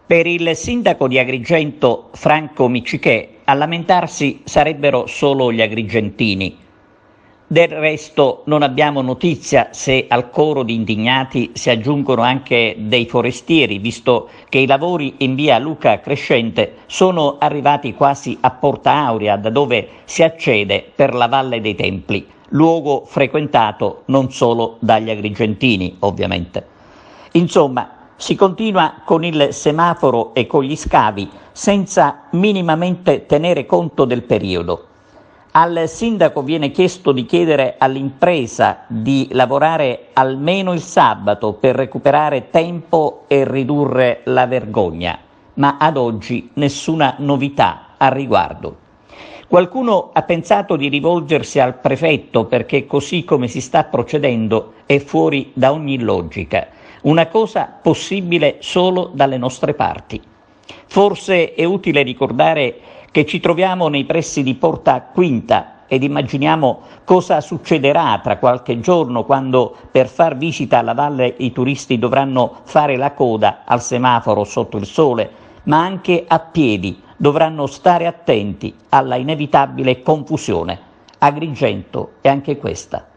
Per il sindaco di Agrigento, Franco Miccichè, a lamentarsi sarebbero solo gli agrigentini. Del resto non abbiamo notizia se al coro di indignati si aggiungono anche dei forestieri, visto che i lavori in via Luca Crescente sono arrivati quasi a Porta Aurea, da dove si accede per la Valle dei Templi, luogo frequentato non solo dagli agrigentini, ovviamente. Insomma, si continua con il semaforo e con gli scavi senza minimamente tenere conto del periodo. Al sindaco viene chiesto di chiedere all'impresa di lavorare almeno il sabato per recuperare tempo e ridurre la vergogna, ma ad oggi nessuna novità al riguardo. Qualcuno ha pensato di rivolgersi al prefetto perché così come si sta procedendo è fuori da ogni logica. Una cosa possibile solo dalle nostre parti. Forse è utile ricordare che ci troviamo nei pressi di Porta Quinta ed immaginiamo cosa succederà tra qualche giorno quando per far visita alla valle i turisti dovranno fare la coda al semaforo sotto il sole, ma anche a piedi dovranno stare attenti alla inevitabile confusione. Agrigento è anche questa.